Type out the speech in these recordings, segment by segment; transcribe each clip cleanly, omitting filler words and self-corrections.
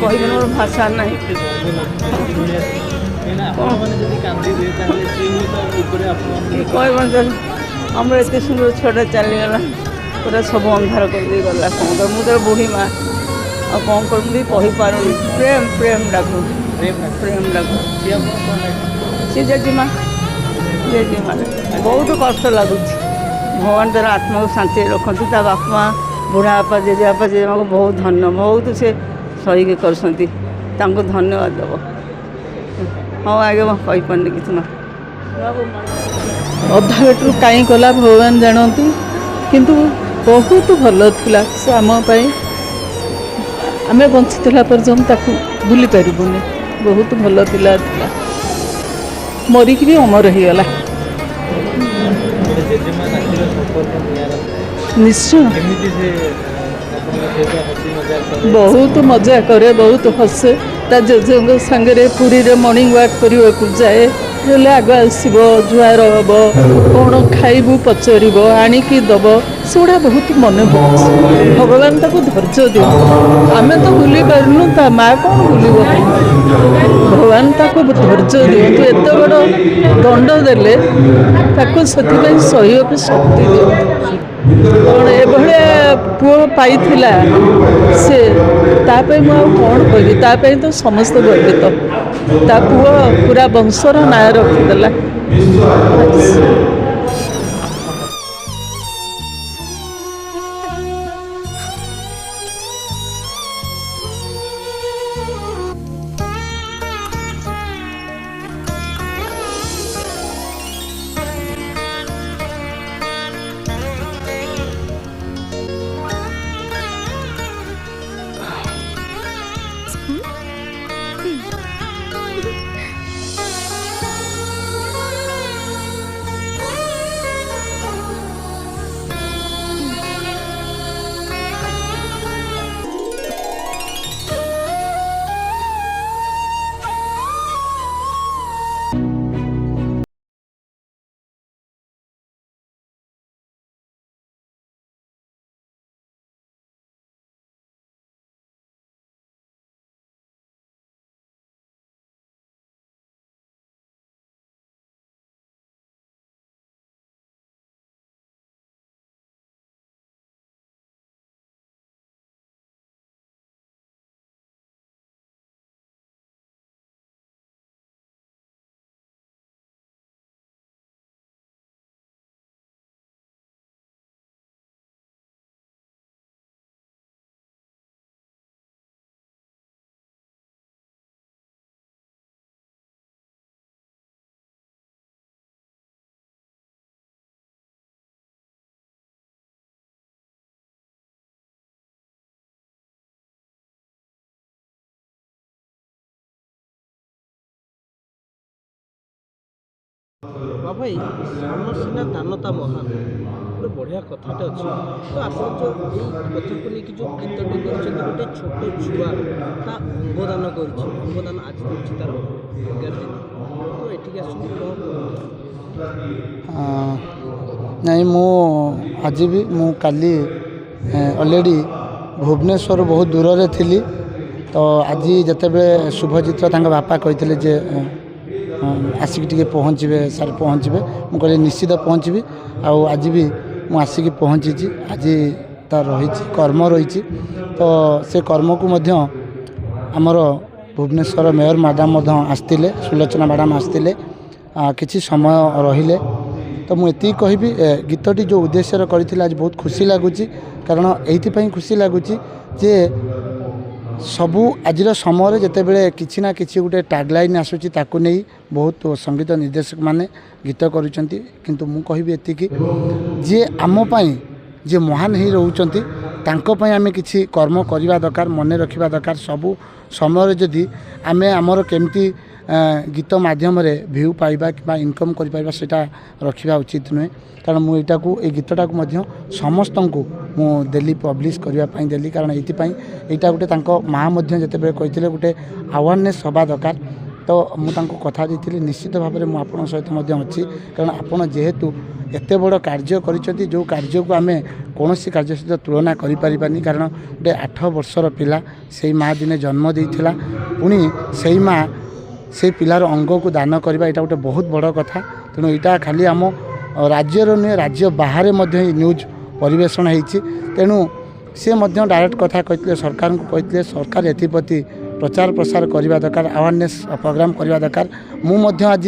କହିବି ମୋର ଭାଷା ନାହିଁ। କହିବ ଆମର ଏତେ ସୁନ୍ଦର ଛୁଆଟା ଚାଲିଗଲା, ପୁରା ସବୁ ଅନ୍ଧାର କରିଦେଇ ଗଲା। କ'ଣ କର, ମୁଁ ତ ବୁଢ଼ୀ ମା, ଆଉ କ'ଣ କରିବି କହିପାରୁନି। ପ୍ରେମ ପ୍ରେମ ଡାକୁ, ପ୍ରେମ ଡାକୁ। ସେ ଜେଜେମା ବହୁତ କଷ୍ଟ ଲାଗୁଛି। ଭଗବାନ ତାର ଆତ୍ମାକୁ ଶାନ୍ତିରେ ରଖନ୍ତୁ। ତା ବାପା ମା, ବୁଢ଼ା ବାପା, ଜେଜେବାପା, ଜେଜେମାକୁ ବହୁତ ଧନ୍ୟ, ବହୁତ ସେ ସହିକି କରୁଛନ୍ତି। ତାଙ୍କୁ ଧନ୍ୟବାଦ ଦେବ। ହଁ ଆଜ୍ଞା, ମୁଁ କହିପାରୁନି କିଛି ନା। ଅଧା ବାଟରୁ କାହିଁ କଲା ଭଗବାନ ଜାଣନ୍ତି, କିନ୍ତୁ ବହୁତ ଭଲ ଥିଲା ସେ ଆମ ପାଇଁ। ଆମେ ବଞ୍ଚିଥିଲା ପର୍ଯ୍ୟନ୍ତ ତାକୁ ଭୁଲି ପାରିବୁନି। ବହୁତ ଭଲ ପିଲା ଥିଲା, ମରିକି ବି ଅମର ହେଇଗଲା। ନିଶ୍ଚୟ ବହୁତ ମଜା କରେ, ବହୁତ ହସେ। ତା ଜେଜେଙ୍କ ସାଙ୍ଗରେ ପୁରୀରେ ମର୍ଣ୍ଣିଂ ୱାକ୍ କରିବାକୁ ଯାଏ। ହେଲେ ଆଗ ଆସିବ, ଜୁହାର ହେବ, କ'ଣ ଖାଇବୁ ପଚାରିବ, ଆଣିକି ଦେବ। ସେଗୁଡ଼ା ବହୁତ ମନେ ପଡ଼ୁଛି। ଭଗବାନ ତାକୁ ଧୈର୍ଯ୍ୟ ଦିଅନ୍ତୁ। ଆମେ ତ ଭୁଲି ପାରୁନୁ, ତା ମାଆ କ'ଣ ଭୁଲିବ? ଭଗବାନ ତାକୁ ଧୈର୍ଯ୍ୟ ଦିଅନ୍ତୁ। ଏତେ ବଡ଼ ଦଣ୍ଡ ଦେଲେ ତାକୁ ସେଥିପାଇଁ ସହିବାକୁ ଶକ୍ତି ଦିଅନ୍ତୁ। କ'ଣ ଏଭଳିଆ ପୁଅ ପାଇଥିଲା ସେ, ତା ପାଇଁ ମୁଁ ଆଉ କ'ଣ କହିବି? ତା ପାଇଁ ତ ସମସ୍ତେ ଗର୍ବିତ। ତା ପୁଅ ପୁରା ବଂଶର ନାଁ ରଖିଦେଲା। ହଁ ଭାଇ, ସାନ ଦାନତା ମହାନ, ଗୋଟେ ବଢ଼ିଆ କଥାଟେ ଅଛି। ତ ଆପଣ ଯେଉଁ ଏଇ କଥାକୁ ନେଇକି ଯେଉଁ ଗୀତଟି କରିଛନ୍ତି, ଗୋଟେ ଛୋଟ ଛୁଆ ତା ଅଙ୍ଗଦାନ କରିଛି, ଅଙ୍ଗଦାନ ଆଜି ଦେଉଛି ତାର 11 ଦିନ, ତ ଏଠିକି ଆସୁଛନ୍ତି କ'ଣ ନାଇଁ, ମୁଁ ଆଜି ବି, ମୁଁ କାଲି ଅଲରେଡ଼ି ଭୁବନେଶ୍ୱର ବହୁତ ଦୂରରେ ଥିଲି। ତ ଆଜି ଯେତେବେଳେ ଶୁଭଜିତ୍ର ତାଙ୍କ ବାପା କହିଥିଲେ ଯେ ଆସିକି ଟିକେ ପହଞ୍ଚିବେ ସାର୍, ପହଞ୍ଚିବେ, ମୁଁ କହିଲି ନିଶ୍ଚିତ ପହଞ୍ଚିବି। ଆଉ ଆଜି ବି ମୁଁ ଆସିକି ପହଞ୍ଚିଛି। ଆଜି ତ ରହିଛି, କର୍ମ ରହିଛି। ତ ସେ କର୍ମକୁ ମଧ୍ୟ ଆମର ଭୁବନେଶ୍ୱର ମେୟର ମ୍ୟାଡ଼ାମ୍ ମଧ୍ୟ ଆସିଥିଲେ, ସୁଲୋଚନା ମ୍ୟାଡ଼ାମ୍ ଆସିଥିଲେ, କିଛି ସମୟ ରହିଲେ। ତ ମୁଁ ଏତିକି କହିବି, ଗୀତଟି ଯେଉଁ ଉଦ୍ଦେଶ୍ୟରେ କରିଥିଲେ ଆଜି ବହୁତ ଖୁସି ଲାଗୁଛି। କାରଣ ଏଇଥିପାଇଁ ଖୁସି ଲାଗୁଛି ଯେ ସବୁ ଆଜିର ସମୟରେ ଯେତେବେଳେ କିଛି ନା କିଛି ଗୋଟେ ଟ୍ୟାଗଲାଇନ୍ ଆସୁଛି, ତାକୁ ନେଇ ବହୁତ ସଙ୍ଗୀତ ନିର୍ଦ୍ଦେଶକମାନେ ଗୀତ କରୁଛନ୍ତି। କିନ୍ତୁ ମୁଁ କହିବି ଏତିକି, ଯିଏ ଆମ ପାଇଁ ଯିଏ ମହାନ ହେଇ ରହୁଛନ୍ତି, ତାଙ୍କ ପାଇଁ ଆମେ କିଛି କର୍ମ କରିବା ଦରକାର, ମନେ ରଖିବା ଦରକାର। ସବୁ ସମୟରେ ଯଦି ଆମେ ଆମର କେମିତି ଗୀତ ମାଧ୍ୟମରେ ଭିଉ ପାଇବା କିମ୍ବା ଇନକମ୍ କରିପାରିବା, ସେଇଟା ରଖିବା ଉଚିତ ନୁହେଁ। କାରଣ ମୁଁ ଏଇ ଗୀତଟାକୁ ମଧ୍ୟ ସମସ୍ତଙ୍କୁ ମୁଁ ଦେଲି, ପବ୍ଲିଶ କରିବା ପାଇଁ ଦେଲି। କାରଣ ଏଇଥିପାଇଁ ଏଇଟା ଗୋଟେ ତାଙ୍କ ମାଆ ମଧ୍ୟ ଯେତେବେଳେ କହିଥିଲେ ଗୋଟେ ଆୱାରନେସ୍ ହେବା ଦରକାର तो मुझे कथा दी निश्चित भाव में मुझे सहित अच्छी कारण आपण जेहेतु एत बड़ कार्य कर जो कार्य को आम कौन कार्य सहित तुलना करें कारण गोटे 8 वर्षर पिला से माँ दिने जन्म देता पुणी से माँ से पिलार अंग को दान करवा यहाँ गोटे बहुत बड़ कथा तेणु यहाँ खाली आम राज्यर नुहे राज्य बाहर न्यूज परिवेषण होती तेणु सी डायरेक्ट कथा कहते सरकार को कहते सरकार एप्रति प्रचार प्रसार करने दरकार अवेयरनेस प्रोग्राम करने दरकार मुझे आज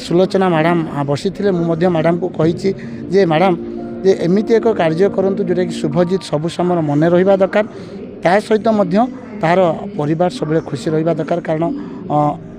सुलोचना मैडम बसी मुझे मैडम को कही जे मैडम जे एमती एक कार्य करूँ जोटा कि शुभजित सबु समय मन रहा दरकार ता सहित तार परिवार सब खुशी रहा दरकार कारण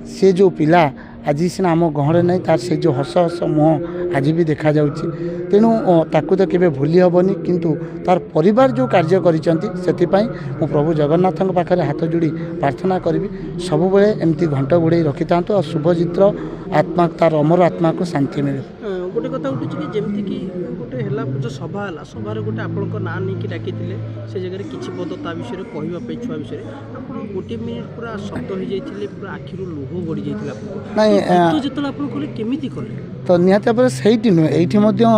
से जो पिला आज सीना आम गहरे नहीं तार से जो हस हस मुह आज भी देखा जाउछि तेणु ताकू तो केबे भूली हेबनी किंतु तार परिवार जो कार्य करिसंती सेतिपई मु प्रभु जगन्नाथ पाखे हाथ जोड़ी प्रार्थना करी सब बेले एमती घंट गुड़े रखि था शुभजित्र आत्मा तार अमर आत्मा को शांति मिले गोटे कथा उठुଛି कि जेमती कि गोटे हला जो सभा हला सभार गोटे आपनक ना नहीं कि डाकिथिले से जगह किछि पद ता विषय रे कहबा पे छुआ विषय रे आपन गोटे मिनिट पूरा शब्द हो जाइथिले पूरा आखिरु लोह गड़ी जाइथिला आपन नहीं तो जेतला आपन कोले केमिति करले तो निहाते पर सेहिटी नु एठी मध्य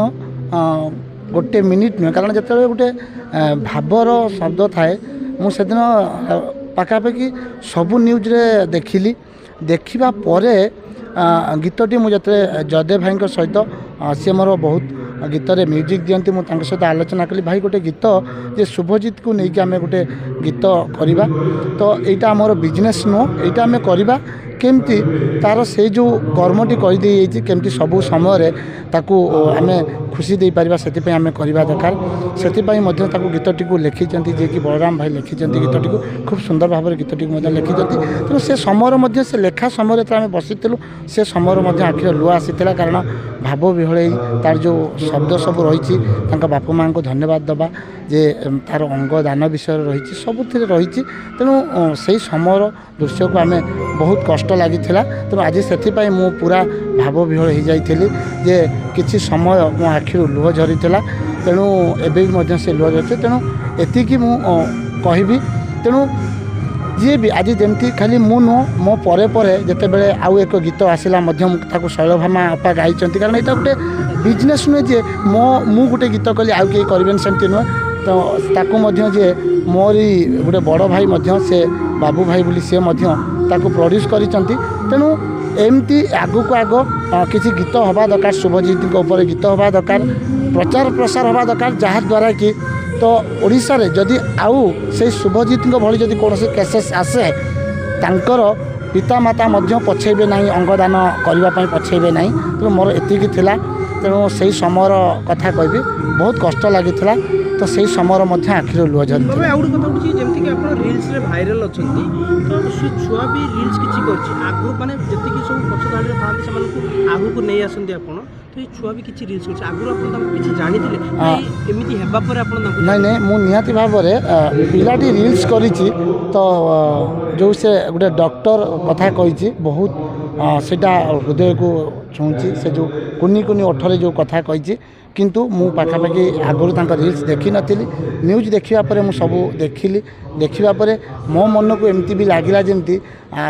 गोटे मिनिट नु कारण जेतले गोटे भावर शब्द थाए मु सेदिन पाखापाखि सबू न्यूज रे देखिली देखिबा परे गीतटी मुझे जयदेव भाई सहित सी मोर बहुत गीत रे म्यूजिक दियंती मुझे सहित आलोचना कली भाई गोटे गीत जे शुभजित को लेकिन आम गोटे गीत करवा तो यहाँ आमर बिजनेस नुह यहाँ आम करवा केमती तार से जो कर्मटी करदे केमती सबू समय ताकू आम खुशी दे पारिबा सेति आम करवा दरकार से गीतटी को लिखी जे कि बलराम भाई लिखी गीतटी को खूब सुंदर भाव में गीतटी को लिखी तेणु से समय से लेखा समय आम बसीलु से समय आखिर लुह आसीला कारण भाव विहल तार जो शब्द सब रही बापा माँ को धन्यवाद दबा जे तार अंग दान विषय रही सबुथ रही तेणु से समय दृश्य को आम बहुत कष्ट लगी तेणु आज से पूरा भाव विहल हो जाइली जे किसी समय मो आखिर लुह झरी तेणु एवं से लुह झरी तेणु एतिकी मु कहबी तेणु जी भी आज जमती खाली मु नुह मो परे परे जिते बड़े आउ एक गीत आसला शैलभामा अपा गाई कारण यहाँ गोटे बिजनेस नुहे जे मु गोटे गीत कली आउ कहीं करें सेमती नुहे तो ताकू जे मोरी गोटे बड़ भाई से बाबू भाई बोली सी प्रोड्यूस करिसंती तेणु एमती आगु को आग किसी गीत हवा दरकार शुभजित ऊपर गीत हवा दरकार प्रचार प्रसार हवा दरकार जहाँद्वारा कि तो ओडिशा रे जदि आउ से शुभजित भली जदि कौन केसेस आसे तांकर पिता माता पछेबे नहीं अंगदान करने पछेबे नहीं तेणु मोर एतिकी थिला तेणु से समय कथा कहबी बहुत कष्ट लगी तो से समय आखिर लुह झरी रिल्स रे भाइराल अच्छी तो से छुआ भी रिल्स किसी आगु माने जति सब पक्ष धाड़ी था आगु को नहीं आसती आपड़ तो ये छुआ भी किसी रिल्स कर आगु किसी जानी एमती हेबा पर नहीं नहीं मु निहाती भाव में पिलाटी रिल्स करी तो जो से गोटे डॉक्टर कथा कही बहुत सेटा हृदय को छुँची से जो कुनी कुनी ओठरे जो कथा कही किंतु मु पाखापाखि आगुरी रिल्स देखी नी न्यूज देखा मु सबू देखिली देखा मो मन को एमती भी लगिला जमती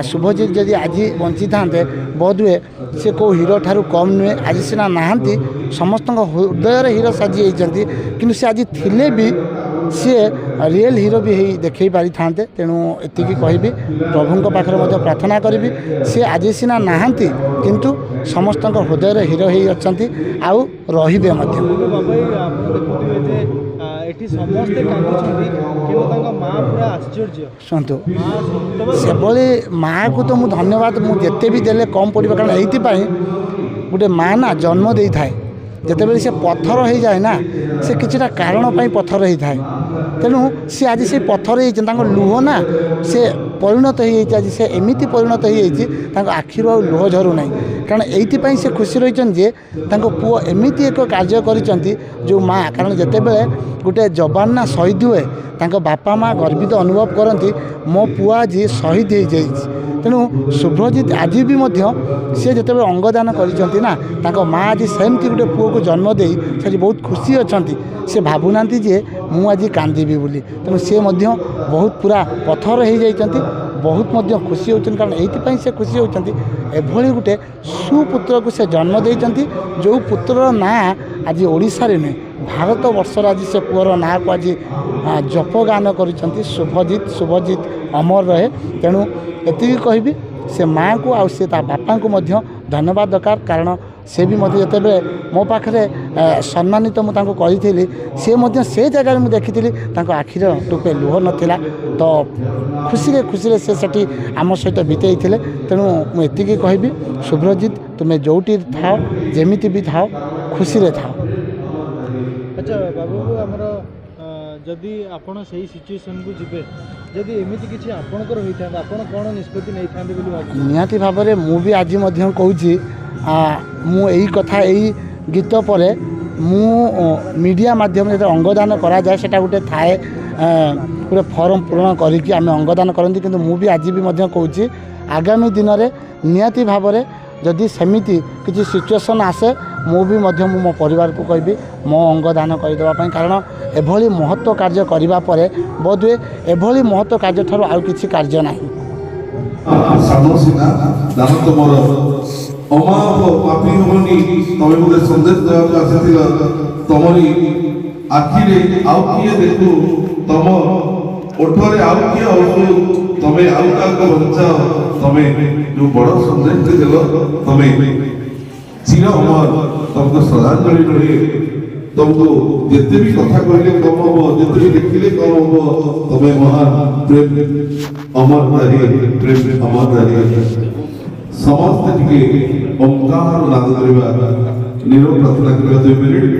शुभजित जदि आज बंची था बोध हुए से को हीरो ठारू कम नुहे आज सीना नहांती समस्त हृदय हीरो साजी होती कि से आज थिले भी सी रियल हीरो भी देखई पारि थांते तेणु एतिकी कहबी प्रभु पाखे प्रार्थना करी सी आज सीना नहांती किंतु समस्त हृदय हीरो ही अच्छी आउ रहिबे शुणु से माँ को तो मुझे धन्यवाद मुझे भी देले कम पड़ा कारण ये गोटे माँ ना जन्म दे थाए जिते से पत्थर हो जाए ना से किछिटा कारण पत्थर होता है तेणु सी आज से पत्थर हो लुह ना से परिणत हो से एमती परिणत हो आखिर आ लुह झरू ना कारण ये से खुशी रही जे पुओ एमती एक कार्य कर जो माँ कारण जिते बड़े गोटे जवान ना शहीद हुए बापा माँ गर्वित अनुभव करती मो पुआ आज शहीद हो जाए तेणु शुभजित आज भी सी जिते अंगदान कर माँ आज सेमती गोटे पुओ को जन्म दे से बहुत खुशी अच्छा से भावुना जे मु आज कांदी बोली तेणु सी बहुत पूरा पत्थर हो जाती ବହୁତ ମଧ୍ୟ ଖୁସି ହେଉଛନ୍ତି। କାରଣ ଏଇଥିପାଇଁ ସେ ଖୁସି ହେଉଛନ୍ତି ଏଭଳି ଗୋଟେ ସୁପୁତ୍ରକୁ ସେ ଜନ୍ମ ଦେଇଛନ୍ତି, ଯେଉଁ ପୁତ୍ରର ନାଁ ଆଜି ଓଡ଼ିଶାରେ ନୁହେଁ ଭାରତ ବର୍ଷର ଆଜି ସେ ପୁଅର ନାଁକୁ ଆଜି ଜପଗାନ କରିଛନ୍ତି ଶୁଭଜିତ ଅମର ରହେ। ତେଣୁ ଏତିକି କହିବି ସେ ମାଆଙ୍କୁ ଆଉ ସେ ତା ବାପାଙ୍କୁ ମଧ୍ୟ ଧନ୍ୟବାଦ ଦରକାର। କାରଣ ସେ ବି ମଧ୍ୟ ଯେତେବେଳେ ମୋ ପାଖରେ ସମ୍ମାନିତ ମୁଁ ତାଙ୍କୁ କହିଥିଲି, ସେ ମଧ୍ୟ ସେ ଜାଗାରେ ମୁଁ ଦେଖିଥିଲି ତାଙ୍କ ଆଖିର ଟୋପେ ଲୁହ ନଥିଲା। ତ ଖୁସିରେ ସେ ସେଠି ଆମ ସହିତ ବିତେଇଥିଲେ। ତେଣୁ ମୁଁ ଏତିକି କହିବି ଶୁଭ୍ରଜିତ ତୁମେ ଯେଉଁଠି ଥାଅ ଯେମିତି ବି ଥାଅ ଖୁସିରେ ଥାଅ। ଆଚ୍ଛା ବାବୁ, ଆମର ଯଦି ଆପଣ ସେଇ ସିଚୁଏସନ୍କୁ ଯିବେ, ଯଦି ଏମିତି କିଛି ଆପଣଙ୍କର ହୋଇଥାନ୍ତା ଆପଣ କ'ଣ ନିଷ୍ପତ୍ତି ନେଇଥାନ୍ତେ ବୋଲି ଭାବୁଛନ୍ତି? ନିହାତି ଭାବରେ ମୁଁ ବି ଆଜି ମଧ୍ୟ କହୁଛି, ମୁଁ ଏଇ କଥା ଏଇ ଗୀତ ପରେ ମୁଁ ମିଡ଼ିଆ ମାଧ୍ୟମରେ ଯେତେବେଳେ ଅଙ୍ଗଦାନ କରାଯାଏ ସେଟା ଗୋଟେ ଥାଏ ଗୋଟେ ଫର୍ମ ପୂରଣ କରିକି ଆମେ ଅଙ୍ଗଦାନ କରନ୍ତି। କିନ୍ତୁ ମୁଁ ବି ଆଜି ବି ମଧ୍ୟ କହୁଛି ଆଗାମୀ ଦିନରେ ନିହାତି ଭାବରେ ଯଦି ସେମିତି କିଛି ସିଚୁଏସନ୍ ଆସେ ମୁଁ ବି ମଧ୍ୟ ମୋ ପରିବାରକୁ କହିବି ମୋ ଅଙ୍ଗଦାନ କରିଦେବା ପାଇଁ। କାରଣ ଏଭଳି ମହତ୍ତ୍ୱ କାର୍ଯ୍ୟ କରିବା ପରେ ବୋଧହୁଏ ଏଭଳି ମହତ୍ତ୍ୱ କାର୍ଯ୍ୟ ଠାରୁ ଆଉ କିଛି କାର୍ଯ୍ୟ ନାହିଁ। ସାନସିନା ଦାନ ତମର ଅମାପ ପାପି ହବନି, ତମେ ମୋତେ ସନ୍ଦେଶ ଦେବାକୁ ଆସିଥିଲ। ତମରି ଆଖିରେ ଆଉ କିଏ ଦେଖୁ, ତମ ଓଠରେ ଆଉ କିଏ ହସୁ, ତମେ ଆଉ କାହାକୁ ବଞ୍ଚାଅ। ତମେ ଯୋଉ ବଡ଼ ସନ୍ଦେଶଟି ଦେଲ, ତମେ ଚିର ଅମର, ତମକୁ ଶ୍ରଦ୍ଧାଞ୍ଜଳି ରହେ। ତମକୁ ଯେତେ ବି କଥା କହିଲେ କମ୍ ହବ, ଯେତେ ବି ଦେଖିଲେ କମ୍ ହବ। ତମେ ମହାନ ପ୍ରେମ ଅମର ନାରୀ, ପ୍ରେମ ଅମର ନାରୀ। ସମସ୍ତେ ଟିକେ ଓଙ୍କାର ନାଦ କରିବା, ନିରବ ପ୍ରାର୍ଥନା କରିବା 2 ମିନିଟ୍।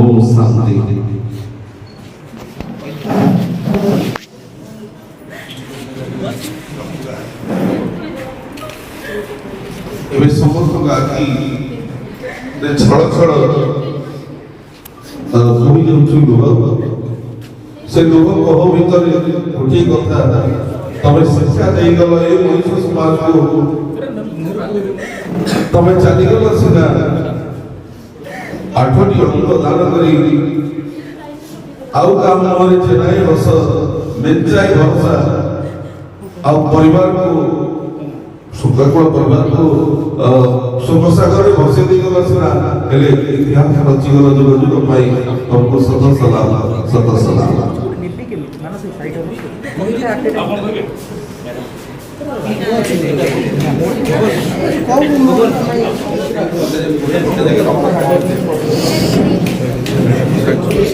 ओम शांति। ଏବେ ସମସ୍ତଙ୍କ ଆଖି ଛଳ ଛଳ ବୋହି ଯାଉଛି ଲୁହ। ସେ ଲୁହ କହ ଭିତରେ ଗୋଟିଏ କଥା, ତମେ ଶିକ୍ଷା ଦେଇଗଲ ଏ ମଣିଷ ସମାଜକୁ। ତମେ ଚାଲିଗଲ ସିନା 8ଟି ଅଙ୍ଗ ଦାନ କରି, ଆଉ କାହା ମୁହଁରେ ଚେନାଇ ହସ, ମେଞ୍ଚାଇ ଭରସା, ଆଉ ପରିବାରକୁ ସୁଖକୂଳ ପରିବାରକୁ ଶୋକସାଗରରେ ଭସେଇ ଦେଇଗଲ ସିନା, ହେଲେ ଇତିହାସ ରଚିଗଲ ଯୁଗ ଯୁଗ ପାଇଁ। ତମକୁ ଶତ ସଲାମ, ଶତ ସଲାମ। କଉ